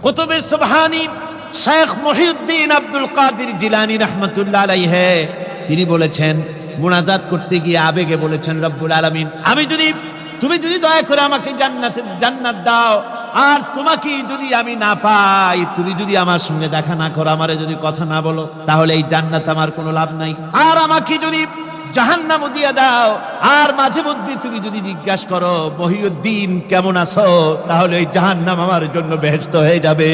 কুতুবে সুবহানী শেখ মুহিউদ্দিন আব্দুল কাদের জিলানী রাহমাতুল্লাহ আলাইহি তিনি বলেছেন, মুনাজাত করতে গিয়ে আবেগে বলেছেন, রব্বুল আলামিন তুমি যদি দয়া করে আমাকে জান্নাত দাও, আর তোমাকে যদি আমি না পাই, তুমি যদি আমার সঙ্গে দেখা না করো, আমারে যদি কথা না বলো, তাহলে এই জান্নাত আমার কোনো লাভ নাই। আর আমাকে যদি জাহান্নাম দিয়ে দাও, আর মাঝে মধ্যে তুমি যদি জিজ্ঞাসা করো মহিউদ্দিন কেমন আছো, তাহলে এই জাহান্নাম আমার জন্য বেহেশত হয়ে যাবে।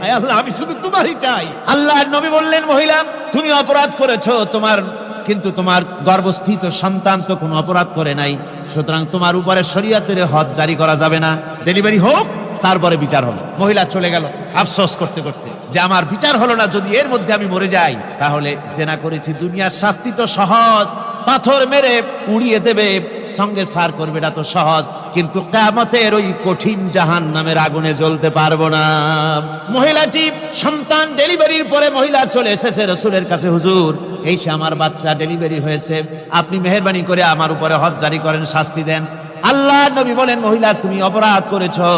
আয় আল্লাহ, আমি শুধু তোমারই চাই। আল্লাহর নবী বললেন, মহিলা তুমি অপরাধ করেছো, কিন্তু তোমার গর্ভস্থিত সন্তান তো কোনো অপরাধ করে নাই, সুতরাং তোমার উপরে শরীয়তের হদ জারি করা যাবে না, ডেলিভারি হোক, তারপরে বিচার হলো। মহিলা চলে গেল আফসোস করতে করতে যে আমার বিচার হলো না, যদি এর মধ্যে আমি মরে যাই তাহলে জেনা করেছি, দুনিয়ার শাস্তি তো সহজ, পাথর মেরে উড়িয়ে দেবে, সঙ্গে সার করবে, এটা তো সহজ, কিন্তু কিয়ামতের ওই কঠিন জাহান্নামের আগুনে জ্বলতে পারবো না। মহিলাটি সন্তান ডেলিভারির পরে মহিলা চলে এসেছে রাসূলের কাছে, হুজুর এই সে আমার বাচ্চা ডেলিভারি হয়েছে, আপনি মেহেরবানি করে আমার উপরে হদ জারি করেন, শাস্তি দেন। আল্লাহর নবী বলেন, মহিলা তুমি অপরাধ করেছো,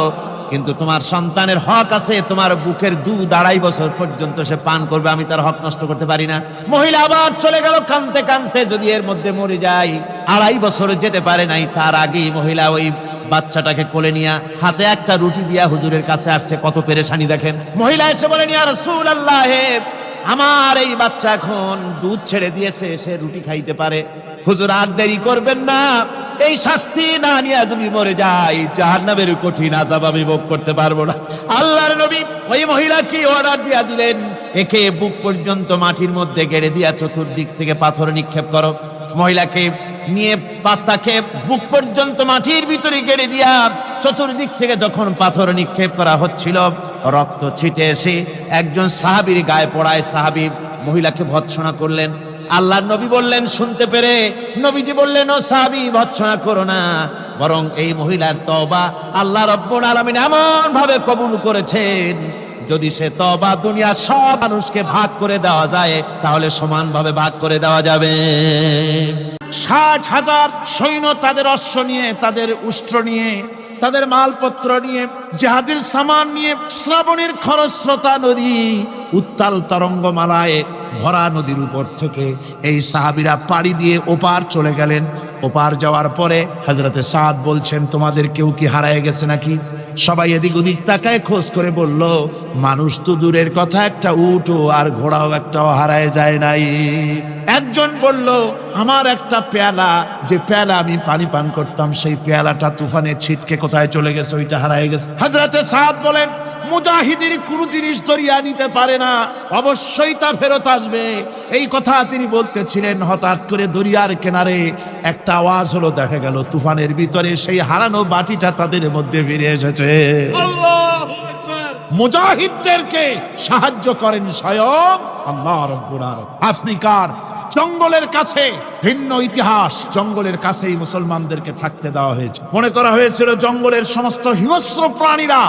কিন্তু তোমার সন্তানের হক আছে, তোমার বুকের দুধ 2.5 বছর পর্যন্ত সে পান করবে, আমি তার হক নষ্ট করতে পারি না। মহিলা আবার চলে গেল কাঁদতে কাঁদতে, যদি এর মধ্যে মরে যায়, 2.5 বছর যেতে পারে নাই, তার আগেই মহিলা ওই বাচ্চাটাকে কোলে নিয়ে হাতে একটা রুটি দিয়া হুজুরের কাছে আসছে। কত পেরেশানি দেখেন। মহিলা এসে বলেন, ইয়া রাসূলুল্লাহ, আমার এই বাচ্চা এখন দুধ ছেড়ে দিয়েছে, সে রুটি খাইতে পারে, হুজুর আর দেরি করবেন না, এই শাস্তি না নিয়ে যদি মরে যায়, জাহান্নামের কঠিন আযাব আমি ভোগ করতে পারবো না। আল্লাহর নবী ওই মহিলাকে অর্ডার দিয়া দিলেন, একে বুক পর্যন্ত মাটির মধ্যে গেড়ে দিয়া চতুর্দিক থেকে পাথর নিক্ষেপ করো। মহিলাকে নিয়ে পাতাকে বুক পর্যন্ত মাটির ভিতরে গেড়ে দিয়া চতুর্দিক থেকে যখন পাথর নিক্ষেপ করা হচ্ছিল, রক্ত ছিটে এসে একজন সাহাবীর গায়ে পড়ায়, সাহাবী মহিলাকে ভৎসনা করলেন। আল্লাহর নবী বললেন, শুনতে পেরে নবীজি বললেন, ও সাহাবী ভৎসনা করো না, বরং এই মহিলার তওবা আল্লাহ রাব্বুল আলামিন এমন ভাবে কবুল করেছেন, যদি সে তওবা দুনিয়ার সব মানুষকে ভাগ করে দেওয়া যায়, তাহলে সমানভাবে ভাগ করে দেওয়া যাবে। 60,000 সৈন্য তাদের অশ্ব নিয়ে, তাদের উষ্ট্র নিয়ে, তাদের মালপত্র নিয়ে, জিহাদের সামান নিয়ে শ্রাবণের খরস্রোতা নদী, উত্তাল তরঙ্গমালায় ভরা নদীর উপর থেকে এই সাহাবীরা পাড়ি দিয়ে ওপার চলে গেলেন। ওপার যাওয়ার পরে হযরতে সাদ বলছেন, তোমাদের কেউ কি হারায় গেছে নাকি? সবাই এদিক ওদিক তাকায় খোঁজ করে বলল, মানুষ তো দূরের কথা, একটা উট আর ঘোড়াও একটাও হারায় যায় নাই। একজন বলল, আমার একটা পেয়ালা, যে পেয়ালা আমি পানি পান করতাম, সেই পেয়ালাটা তুফানে ছিটকে কোথায় চলে গেছে, ওইটা হারায় গেছে। হযরতে সাদ বলেন, মুজাহিদের কোন জিনিস দরিয়া নিতে পারে না, অবশ্যই তা ফেরত আসবে। এই কথা তিনি বলতেছিলেন, হঠাৎ করে দরিয়ার কিনারে একটা আওয়াজ হলো, দেখা গেল তুফানের ভিতরে সেই হারানো বাটিটা তাদের মধ্যে ফিরে এসেছে। আল্লাহু আকবার। মুজাহিদদেরকে সাহায্য করেন স্বয়ং আল্লাহ রাব্বুল আলামিন। আফ্রিকার জঙ্গলের কাছে ভিন্ন ইতিহাস, জঙ্গলের কাছেই মুসলমানদেরকে থাকতে দেওয়া হয়েছে। মনে করা হয়েছিল জঙ্গলের সমস্ত হিংস্র প্রাণীরা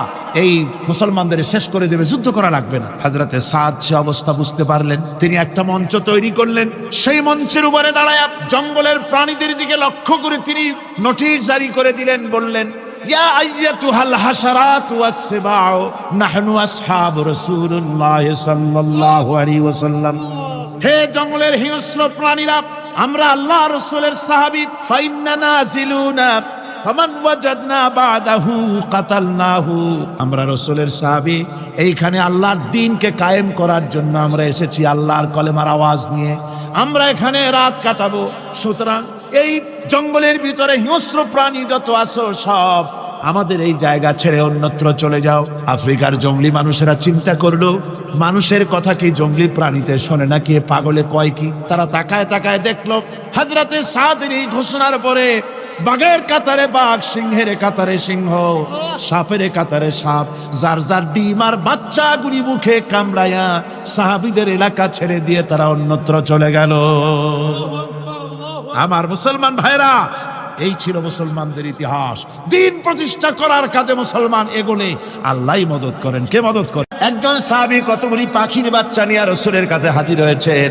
এই মুসলমানদের শেষ করে দেবে, যুদ্ধ করা লাগবে না। হযরতে সাদ সে অবস্থা বুঝতে পারলেন, তিনি একটা মঞ্চ তৈরি করলেন। সেই মঞ্চের উপরে দাঁড়ায় জঙ্গলের প্রাণীদের দিকে লক্ষ্য করে তিনি নোটিশ জারি করে দিলেন, বললেন, ইয়া আইয়াতুহাল হাশারাতু ওয়াস-সিবাউ নাহনু আসহাবু রাসূলুল্লাহ সাল্লাল্লাহু আলাইহি ওয়াসাল্লাম। হে জঙ্গলের হিংস্র প্রাণীরা, আমরা আল্লাহ রাসূলের সাহাবী, ফাইন্না নাজিলুনা ফামান ওয়াজাদনা বাদাহু কাতালনাহু। আমরা রাসূলের সাহাবী, এইখানে আল্লাহর দ্বীনকে কায়েম করার জন্য আমরা এসেছি, আল্লাহর কলেমার আওয়াজ নিয়ে আমরা এখানে রাত কাটাবো। সুতরাং এই জঙ্গলের ভিতরে হিংস্র প্রাণী যত আছো, সব আমাদের এই জায়গা ছেড়ে অন্যত্র চলে যাও। আফ্রিকার জঙ্গলি মানুষেরা চিন্তা করলো, মানুষের কথা কি জঙ্গলি প্রাণীতে শোনে নাকি, পাগলে কয় কি? তারা তাকায় তাকায় দেখলো, হযরতে সাদের এই ঘোষণার পরে বাঘের কাতারে বাঘ, সিংহের কাতারে সিংহ, সাপের কাতারে সাপ, যার যার ডিম আর বাচ্চাগুলি মুখে কামড়ায়া সাহাবীদের এলাকা ছেড়ে দিয়ে তারা অন্যত্র চলে গেল। আমার মুসলমান ভাইরা, এই ছিল মুসলমানদের ইতিহাস। দ্বীন প্রতিষ্ঠা করার কাজে মুসলমান এগোলে আল্লাহই মদত করেন। কে মদত করেন? একজন সাহাবী কতগুলি পাখির বাচ্চা নিয়ে রাসূলের কাছে হাজির হয়েছেন।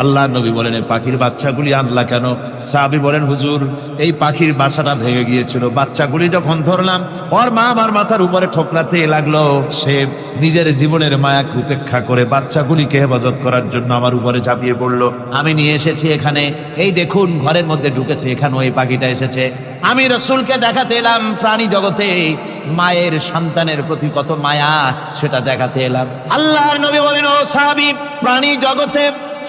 আল্লাহ নবী বলেন, এই পাখির বাচ্চাগুলি আনলা কেন? সাহাবী বলেন, হুজুর এই পাখির বাসাটা ভেঙে গিয়েছিল, বাচ্চাগুলি যখন ধরলাম ওর মা আমার মাথার উপরে ঠোকরাতে লাগলো, সে নিজের জীবনের মায়াকে উপেক্ষা করে বাচ্চাগুলিকে হেফাজত করার জন্য আমার উপরে ঝাঁপিয়ে পড়লো। আমি নিয়ে এসেছি এখানে, এই দেখুন ঘরের মধ্যে ঢুকেছে, এখানেও এই পাখিটা এসেছে। আমি রাসূলকে দেখাতে এলাম প্রাণী জগতে মায়ের সন্তানের প্রতি কত মায়া, সেটা দেখাতে এলাম। আল্লাহর নবী বলেন, ও সাহাবী, প্রাণী জগতে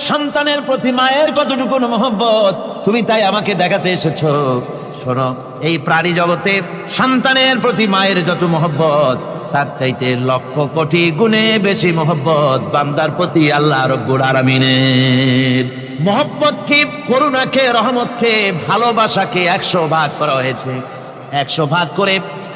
সন্তানের প্রতি মায়ের কতটুকু মহব্বত তুমি তাই আমাকে দেখাতে এসেছো। শোনো, এই প্রাণী জগতে সন্তানের প্রতি মায়ের যত মহব্বত, তার চাইতে লক্ষ কোটি গুণে বেশি মহব্বত বান্দার প্রতি আল্লাহ রব্বুল আলামিনের। মহব্বতকে, করুণাকে, রহমতকে, ভালোবাসাকে 100 ভাগ করা হয়েছে। 100 ভাগ করে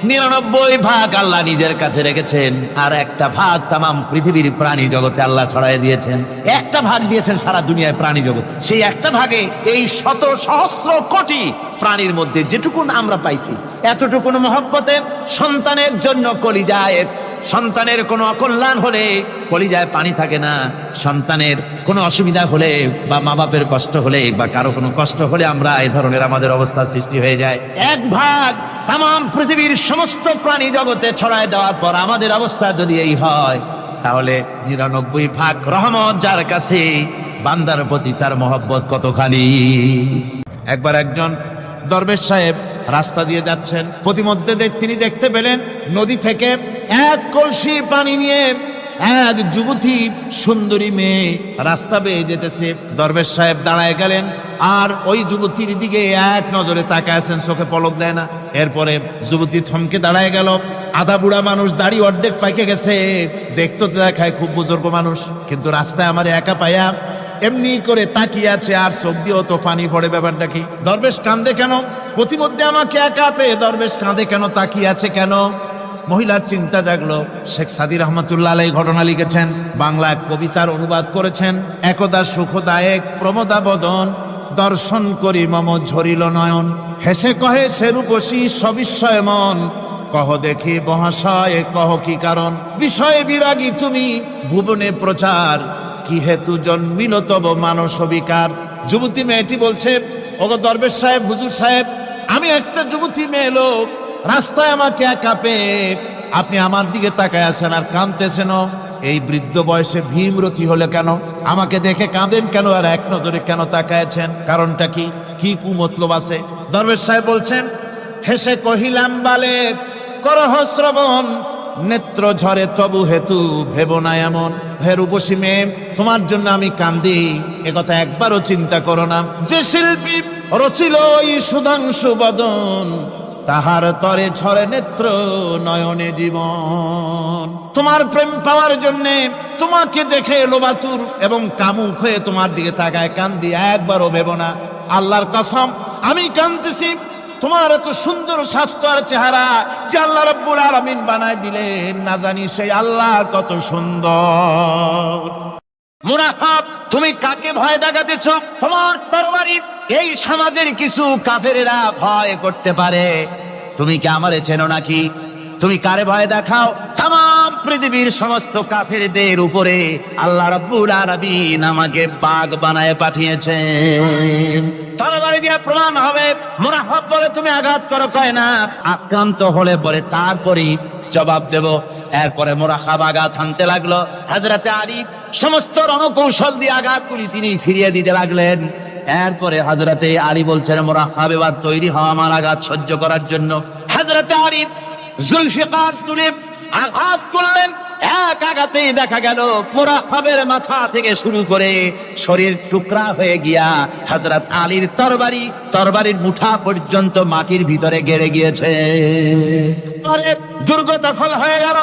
99 ভাগ আল্লাহ নিজের কাছে রেখেছেন, আর একটা ভাগ তামাম পৃথিবীর প্রাণী জগতে আল্লাহ ছড়াই দিয়েছেন। একটা ভাগ দিয়েছেন সারা দুনিয়ায় প্রাণী জগৎ, সেই একটা ভাগে এই শত সহস্র কোটি প্রাণীর মধ্যে যেটুকুন আমরা পাইছি, এতটুকুন মহব্বতে সন্তানের জন্য কলিজায়, সন্তানের কোনো অকল্যাণ হলে কলিজায় পানি থাকে না, সন্তানের কোনো অসুবিধা হলে বা মা বাপের কষ্ট হলে বা কারো কোনো কষ্ট হলে আমরা এই ধরনের আমাদের অবস্থা সৃষ্টি হয়ে যায়। এক ভাগ তামাম পৃথিবীর সমস্ত প্রাণী জগতে ছড়ায় দেওয়ার পর আমাদের অবস্থা যদি এই হয়, তাহলে 99 ভাগ রহমত যার কাছে, বান্দার প্রতি তার মহব্বত কতখানি। একবার একজন দরবেশ সাহেব রাস্তা দিয়ে যাচ্ছেন, প্রতিমধ্যে তিনি দেখতে পেলেন নদী থেকে এক কলসি পানি নিয়ে এক যুবতী সুন্দরী মেয়ে রাস্তা বেয়ে যেতেছে। দরবেশ সাহেব দাঁড়ায় গেলেন আর ওই যুবতীর দিকে এক নজরে তাকায় আছেন, চোখে পলক দেয় না। এরপরে যুবতী থমকে দাঁড়ায় গেল। আধা বুড়া মানুষ, দাড়ি অর্ধেক পাইকে গেছে, দেখতে দেখায় খুব বুজুর্গ মানুষ, কিন্তু রাস্তায় আমার একা পায়া এমনি করে তাকিয়ে আছে আর চোখ দিয়েও তো পানি পড়ে। ব্যাপারটা কি? দরবেশ কাঁদে কেন? প্রতিমধ্যে আমাকে একা পেয়ে দরবেশ কাঁদে কেন, তাকিয়ে আছে কেন? মহিলার চিন্তা জাগলো। শেখ সাদী রহমতুল্লাহ আলাইহি ঘটনা লিখেছেন, বাংলা এক কবিতার অনুবাদ করেছেন। একদা সুখদায়ক প্রমোদা বদন, দর্শন করি মম ঝরিল নয়ন, হেসে কহে সেরূপসী সবিস্ময় মন, কহ দেখি মহাশয় কহ কি কারণ, বিষয়ে বিরাগী তুমি ভুবনে প্রচার, কি হেতু জন্মিল তব মানস বিকার। যুবতী মেয়েটি বলছে, ওগো দরবেশ সাহেব, হুজুর সাহেব, আমি একটা যুবতী মেয়ে লোক, রাস্তায় আমাকে একা পেয়ে আপনি আমার দিকে তাকায় আছেন আর কাঁদতেছেন। এই বৃদ্ধ বয়সে ভীমরতি হলে কেন? আমাকে দেখে কাঁদেন কেন আর এক নজরে কেন তাকায়ছেন? কারণটা কি? কি কুমতলব আছে? দরবেশ সাহেব বলছেন, হেসে কহিলাম বালে করহ শ্রবণ, নেত্র ঝরে তবু হেতু ভেব না এমন। হে রূপসী মেয়ে, তোমার জন্য আমি কান্দি, একথা একবারও চিন্তা করো না। যে শিল্পী রচিল এই সুধাংশু বদন, তাহার তরে ঝরে নেত্র নয়নে জীবন। তোমার প্রেম পাওয়ার জন্যে তোমাকে দেখে লোবাতুর এবং কামুক হয়ে তোমার দিকে তাকায় কান্দি, একবারও ভেব না। আল্লাহর কসম আমি কাঁদতেছি, তোমার এত সুন্দর স্বাস্থ্য আর চেহারা যে আল্লাহ রাব্বুল আলামিন বানায় দিলেন, না জানি সেই আল্লাহ কত সুন্দর। মুনাফিক, তুমি কাকে ভয় দেখাতেছ? তোমার তরবারি এই সমাজের কিছু কাফেরেরা ভয় করতে পারে, তুমি কি আমারে চেনো নাকি? তুমি কারে ভয় দেখাও? তামাম পৃথিবীর সমস্ত কাফেরদের উপরে আল্লাহ রাব্বুল আলামিন আমাকে বাঘ বানায় পাঠিয়েছেন। তরবারি দিয়ে প্রমাণ হবে। মুনাফিক বলে তুমি আঘাত করো, কয় না, আক্রান্ত হলে পরে তারপরই জবাব দেব। এরপরে মুরাকাব আঘাত হানতে লাগলো। হযরতে আলী সমস্ত রণকৌশল দিয়ে আঘাতগুলি তিনি ফিরিয়ে দিতে লাগলেন। এরপরে হযরতে আলী বলছেন, মুরাকাব এবার তৈরি হও আমার আঘাত সহ্য করার জন্য। হযরতে আলী জুলফিকার তুলে আঘাত করলেন। এক আঘাতেই দেখা গেল মুরাকাবের মাথা থেকে শুরু করে শরীর টুকরা হয়ে গিয়া হযরত আলীর তরবারির মুঠা পর্যন্ত মাটির ভিতরে গেড়ে গিয়েছে। পরে দুর্গ দখল হয়ে গেল।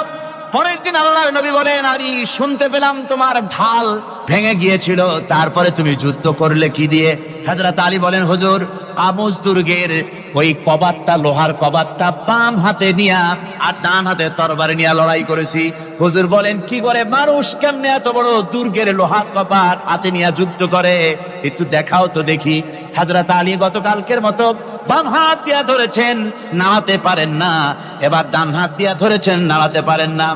পরের দিন আল্লাহর নবী বলেন, আলী শুনতে পেলাম তোমার ঢাল ভেঙে গিয়েছিল, তারপরে তুমি যুদ্ধ করলে কি দিয়ে? হযরত আলী বলেন, হুজুর, আমুজ দুর্গের ওই কবাটটা, লোহার কবাটটা বাম হাতে নিয়া আর ডান হাতে তরবারি নিয়ে লড়াই করেছি। হুজুর বলেন, কি করে মানুষ কেমনে এত বড় দুর্গের লোহার কবাট হাতে নিয়ে যুদ্ধ করে? একটু দেখাও তো দেখি। হযরত আলী গতকালকের মতো বাম হাত দিয়া ধরেছেন, নাড়াতে পারেন না। এবার ডান হাত দিয়া ধরেছেন, নাড়াতে পারেন না।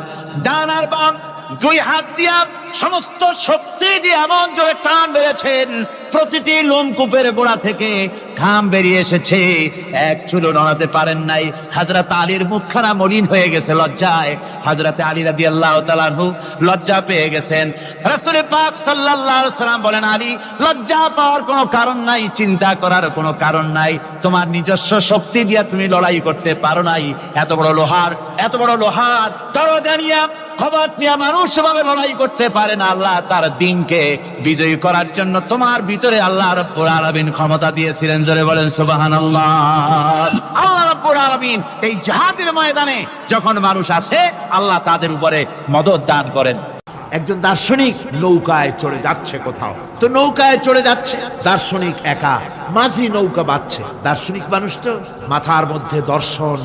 ডান আর বাম দুই হাত দিয়া সমস্ত শক্তি দিয়ে এমন জোরে টান বেড়েছেন, প্রতিটি লোমকূপের গোড়া থেকে ঘাম বেরিয়ে এসেছে, এক চুলও নড়াতে পারেন নাই। হযরত আলীর মুখখানা মলিন হয়ে গেছে লজ্জায়। হযরত আলী রাদিয়াল্লাহু তাআলা আনহু লজ্জা পেয়ে গেছেন। রাসূল পাক সাল্লাল্লাহু আলাইহি ওয়াসাল্লাম বলেন, আলী, লজ্জা পাওয়ার কোনো কারণ নাই, চিন্তা করার কোনো কারণ নাই। তোমার নিজস্ব শক্তি দিয়ে তুমি লড়াই করতে পারো নাই। এত বড় লোহার দরজা নিয়ে, খবর নিয়ে মানুষ সেভাবে লড়াই করতে পারে না। আল্লাহ তার দ্বীনকে বিজয়ী করার জন্য তোমার ভিতরে আল্লাহ রাব্বুল আলামিন ক্ষমতা দিয়েছিলেন। জোরে বলেন সুবহানাল্লাহ। আল্লাহ রাব্বুল আলামিন এই জিহাদের ময়দানে যখন মানুষ আসে, আল্লাহ তাদের উপরে মদদ দান করেন। একজন দার্শনিক নৌকায় চড়ে যাচ্ছে কোথাও, তো নৌকায় চড়ে যাচ্ছে দার্শনিক একা, মাঝি নৌকা বাঁধছে। দার্শনিক মানুষ তো মাথার মধ্যে দর্শন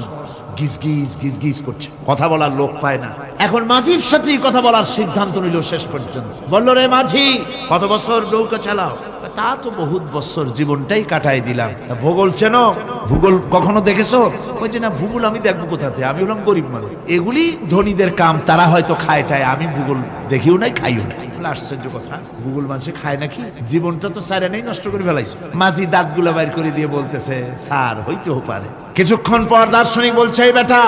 গিজ করছে, কথা বলার লোক পায় না। এখন মাঝির সাথেই কথা বলার সিদ্ধান্ত নিল। শেষ পর্যন্ত বলল, রে মাঝি, কত বছর নৌকা চালাও? তা তো বহুত বছর, জীবনটাই কাটাই দিলাম। ভূগোল চেনো? ভূগোল কখনো দেখেছো? ওই যে না, ভূগোল আমি দেখবো কোথাতে, আমি হলাম গরিব মানুষ, এগুলি ধনীদের কাম, তারা হয়তো খায়টায়, আমি ভূগোল দেখিও নাই, খাইও নাই। আশ্চর্য কথা, ভূগোল মানুষে খায় নাকি? জীবনটা তো চাইরা নেই, নষ্ট করে ফেলাইছে। মাঝি দাঁতগুলা বাইর করে দিয়ে বলতেছে, স্যার, হইতেও পারে। কিছুক্ষণ পর দার্শনিক বলছে, এই বেটা,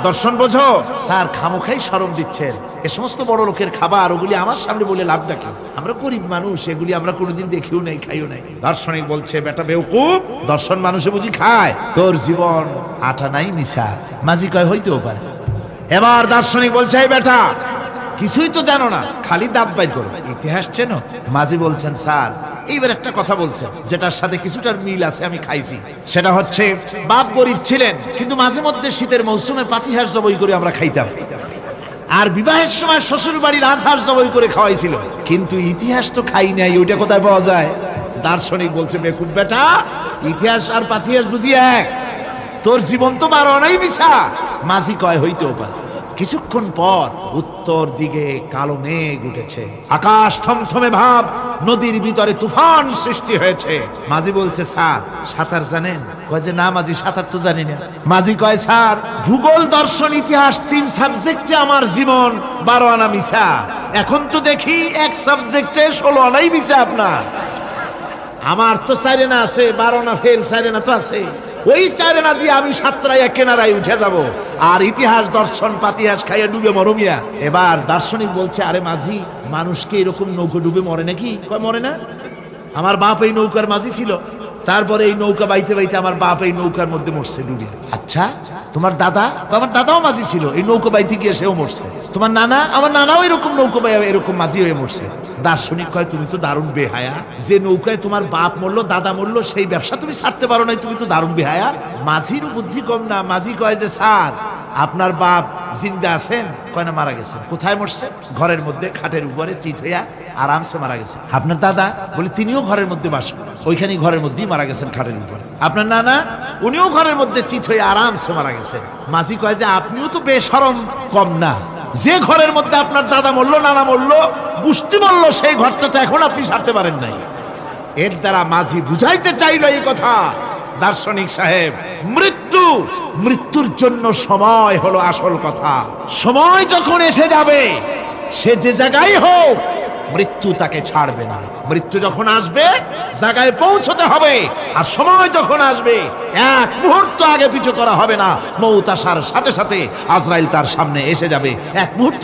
দর্শন বোঝো? স্যার, খামোখাই শরম দিচ্ছেন, এ সমস্ত বড় লোকের খাবার, ওগুলি আমার সামনে বলে লাভটা কি? আমরা গরিব মানুষ, এগুলি আমরা কোনোদিন দেখিও নাই, খাইও নাই। দার্শনিক বলছে, বেটা বেউকুফ, দর্শন মানুষে বুঝি খায়? তোর জীবন আটা নাই মিশা। মাঝি কয়, হইতেও পারে। এবার দার্শনিক বলছে, এই বেটা, কিছুই তো জানো না, খালি দাঁত বাইর করো, ইতিহাস চেনো? মাঝি বলছেন, স্যার, এইবার একটা কথা বলছেন যেটার সাথে কিছুটার মিল আছে, আমি খাইছি। সেটা হচ্ছে, বাপ গরিব ছিলেন, কিন্তু মাঝে মধ্যে শীতের মৌসুমে পাতিহাঁস জবাই করে আমরা খাইতাম, আর বিবাহের সময় শ্বশুর বাড়ির রাজহাঁস জবাই করে খাওয়াইছিল, কিন্তু ইতিহাস তো খাই নাই। ওইটা কোথায় পাওয়া যায়? দার্শনিক বলছে, বেকুব বেটা, ইতিহাস আর পাতিহাঁস বুঝি এক? তোর জীবন তো 12 আনাই মিছা। মাঝি কয়, হইতেও পারে। কিছুক্ষণ পর উত্তর দিকে কালো মেঘ উঠেছে, আকাশ থমথমে ভাব, নদীর ভিতরে তুফান সৃষ্টি হয়েছে। মাঝি বলছে, স্যার, সাঁতার জানেন? কয় যে না মাঝি, সাঁতার তো জানি না। মাঝি কয়, স্যার, ভূগোল, দর্শন, ইতিহাস 3 সাবজেক্টে আমার জীবন 12 আনা মিছা। এখন তো দেখি এক সাবজেক্টে 16 আনাই মিছা আপনার। আমার তো 4 আনা আছে, 12 আনা ফেল, 4 আনা তো আছে। ওই 4 আনা দিয়ে আমি সাতরাইয়া কেনারায় উঠে যাব, আর ইতিহাস, দর্শন, পাতিহাস খাইয়া ডুবে মরমিয়া। এবার দার্শনিক বলছে, আরে মাঝি, মানুষকে এরকম নৌকা ডুবে মরে নাকি? কয়, মরে না। আমার বাপ এই নৌকার মাঝি ছিল, তারপরে এই নৌকা বাইতে বাইতে আমার বাপ এই নৌকার মধ্যে মরছে ডুবে। আচ্ছা, তোমার দাদা? আমার দাদাও মাঝি ছিল, এই নৌকা বাইতে গিয়ে সেও মরছে। তোমার নানা? আমার নানাও এরকম নৌকা বাইয়া এরকম মাঝি হয়ে মরছে। দার্শনিক কয়, তুমি তো দারুণ বেহায়া, যে নৌকায় তোমার বাপ মরলো, দাদা মরলো, সেই ব্যবসা তুমি ছাড়তে পারো নাই, তুমি তো দারুণ বেহায়া। মাঝির বুদ্ধি কম না। মাঝি কয় যে, স্যার, আপনার বাপ জিন্দা আছেন? কয় না, মারা গেছেন। কোথায় মরছে? ঘরের মধ্যে, খাটের উপরে চিত হইয়া আরামসে মারা গেছে। আপনার দাদা? বলে, তিনিও ঘরের মধ্যে বাস করেন, ওইখানে ঘরের মধ্যেই মারা গেছেন, খাটের উপরে। আপনার নানা? উনিও ঘরের মধ্যে চিত হয়ে আরামসে মারা গেছেন। মাঝি কয় যে, আপনিও তো বেশরম কম না, যে ঘরের মধ্যে আপনার দাদা মরলো, নানা মরলো, গোষ্ঠী মরলো, সেই ঘরটা তো এখন আপনি সারতে পারেন নাই। এর দ্বারা মাঝি বুঝাইতে চাইল এই কথা, দার্শনিক সাহেব, মৃত্যুর জন্য সময় হলো আসল কথা। সময় যখন এসে যাবে, সে যে জায়গায় হোক, মৃত্যু তাকে ছাড়বে না। মৃত্যু যখন আসবে, জায়গায় পৌঁছতে হবে, আর সময় যখন আসবে, এক মুহূর্ত আগে পিছু করা হবে না। মৌত আসার সাথে সাথে আজরাইল তার সামনে এসে যাবে, এক মুহূর্ত